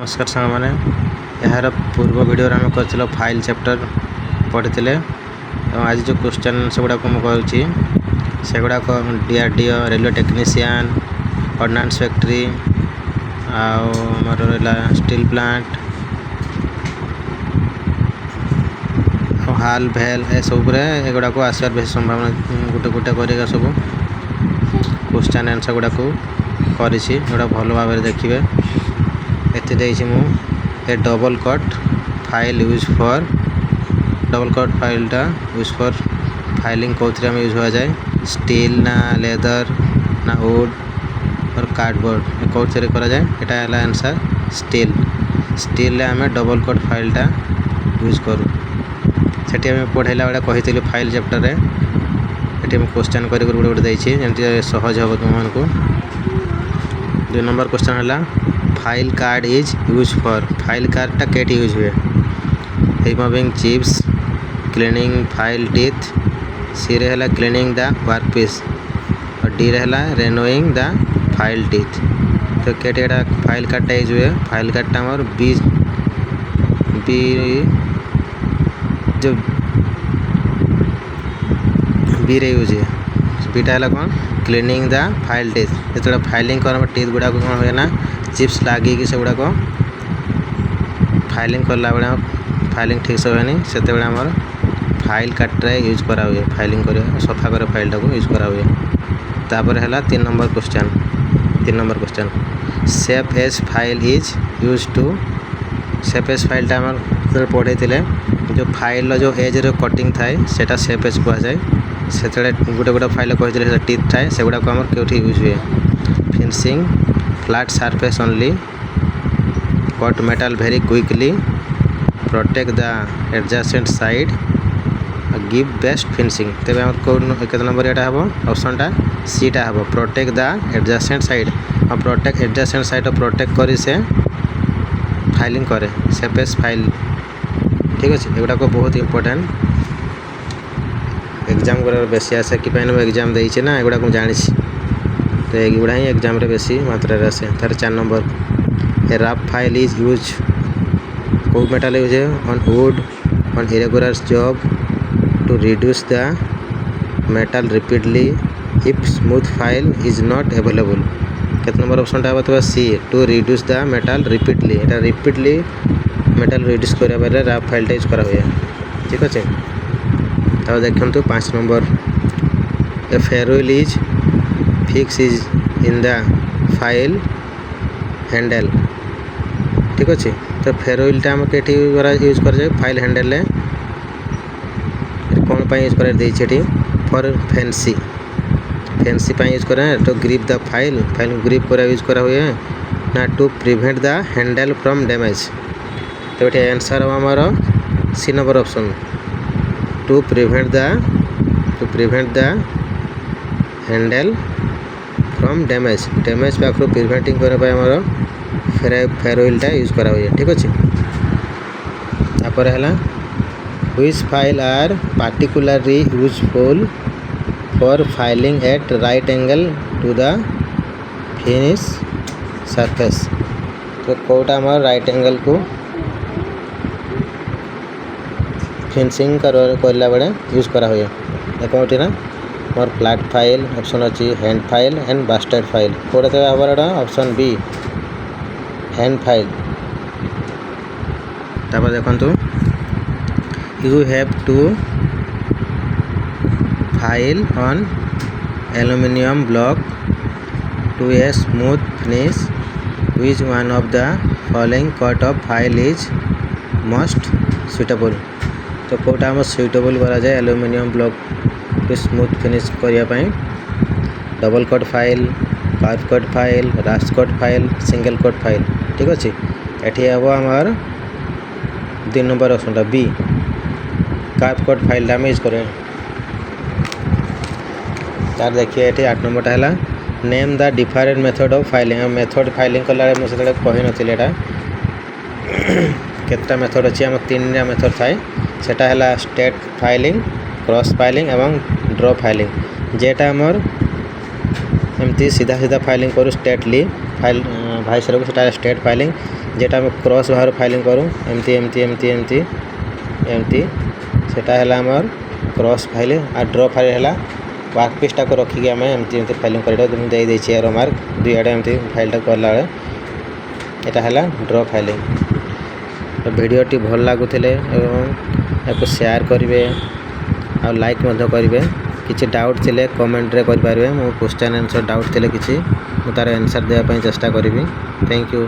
नमस्कार सांग मैंने यार पूर्व वीडियो आम कर फाइल चैप्टर पढ़ी आज जो क्वेश्चन से गुड़ाक मुझे से गुड़ाक DRDO railway technician ordnance factory आमर रहा स्टील प्लांट हाल भेल ए सब गुड़ाक आसार बेस संभावना गोटे गोटे कर सब क्वेश्चन आंसर गुड़ाक कर भल भाव देखिए एति मु a double cut file use for double cut फाइलटा यूज फॉर फाइलिंग कौन आम यूज हो जाए स्टील ना लेदर ना वुड और कार्डबोर्ड कौन करा जाए यहाँ है आंसर स्टील स्टील आम डबल कट फाइलटा यूज करूँ सेठी आम पढ़ाला बेला कही फाइल चैप्टर ये क्वेश्चन कर गोटे देती जमी सहज हम तुमको 2 नंबर क्वेश्चन है file card is use for file कार्डटा केटी यूज हुए removing chips cleaning file teeth C रे है क्लीनिंग द वर्कपीस और डी रे है रेनोइंग द फाइल टीथ तो केटी फाइल कार्डटा यूज हुए फाइल कार्डटा आमर बी जो बी रे यूज हुए बीटा है कौन क्लीनिंग द फाइल टीथ जो फाइलिंग कर टीथ गुड़ा कौन हुए ना चिप्स लगे से गुड़ाक फाइलिंग करला बेले फाइलिंग ठीक से हुए से आमर फाइल कार्डटा यूज करा हुए फाइलिंग कर सफा कर फाइलटा को यूज करा हुए तापर है 3 number question safe edge file is use to safe edge फाइलटा आम पढ़े जो फाइल जो एज रो कटिंग थाए सेटा सेफ एज कह जाए से गोटे गोटे फाइल कही टीथ थाए से गुड़ाक आम क्योंकि यूज हुए finishing flat surface only cut metal very quickly protect the adjacent side give best finishing तेज कौन के नंबर यहाँ हम ऑप्शनटा सीटा हम प्रोटेक्ट द एडजेसेंट साइड और प्रोटेक्ट एडजेसेंट साइड प्रोटेक्ट कर से फाइलिंग करे सेफेस फाइल ठीक अच्छे एगुड़ा बहुत इम्पोर्टेंट एग्जाम गुड़ा बेसी आसे कि एग्जाम देना ना एगुड़ा मुझे जानी तो एगुड़ा ही एग्जाम रे बेसी मात्रा आसे तार 4 number a rough file is use कौ मेटल यूज है on wood on irregular job to reduce the metal repeatedly if smooth file is not available कित नंबर ऑप्शन टा बताओ C to reduce the metal repeatedly एटा repeatedly metal reduce करा बेले rough file use करा हुए ठीक अच्छे तब देखते 5 number a ferrule is fix is in the file handle ठीक अच्छे तो फेरोइलटा आम के यूज कर जाए फाइल हैंडल कौन पर यूज कर फॉर फैंसी यूज करें तो ग्रिप द फाइल ग्रिप करा यूज करा हुए ना to prevent the handle from damage तो ये आंसर हम आमर C number option to prevent the handle from damage पाखर प्रिवेंटिंग करने फेरोइलटा यूज करा हुए ठीक अच्छे तापर है which file are particularly useful for filing at right angle to the finish surface तो कौटा आम राइट एंगल को फिनिशिंग करला बेले यूज करा हुए कौटी ना मोर फ्लैट फाइल ऑप्शन अच्छी hand file and bastard file कौटे तो हमारा ऑप्शन बी हैंड फाइल तापर देखो you have to file on aluminium block to a smooth finish which one of the following cut of file is most suitable तो कौटा आम suitable करा जाए एल्यूमिनियम ब्लॉक को स्मूथ फिनिश करने double cut file curve cut file rasp cut file single cut file ठीक अच्छे ये हम आमर 2 number option B curve cut file आम यूज करें तार देखिए ये 8 नंबर है name the different method of filing method filing कला मुझे कही नी केतटा मेथड अच्छी आम 3 मेथड थाए सेटा है स्टेट फाइलिंग क्रॉस फाइलिंग एवं ड्रॉ फाइलिंग जेटा आमर एमती सीधा सीधा फाइलिंग करूँ स्टेटली फाइल भाई को स्टेट फाइलिंग जेटा आम क्रॉस भाव फाइलिंग करूँ एमती एमती एमती एमती एमती सेटा है आमर क्रॉस फाइल आ ड्र फाइल है वर्क पीसटा को रखिक आम एमती एमती फाइलिंग कर देदेছি एरो मार्क दुई आड़े एमती फाइलटा कला यहाँ है ड्र फाइलिंग। तो वीडियोटी भल लगुले या शेयर करेंगे आ लाइक करेंगे किसी डाउट थिले कमेंट रे करेंगे मो क्वेश्चन आंसर डाउट थिले किसी तार आंसर देवाई चेष्टा करी। Thank you.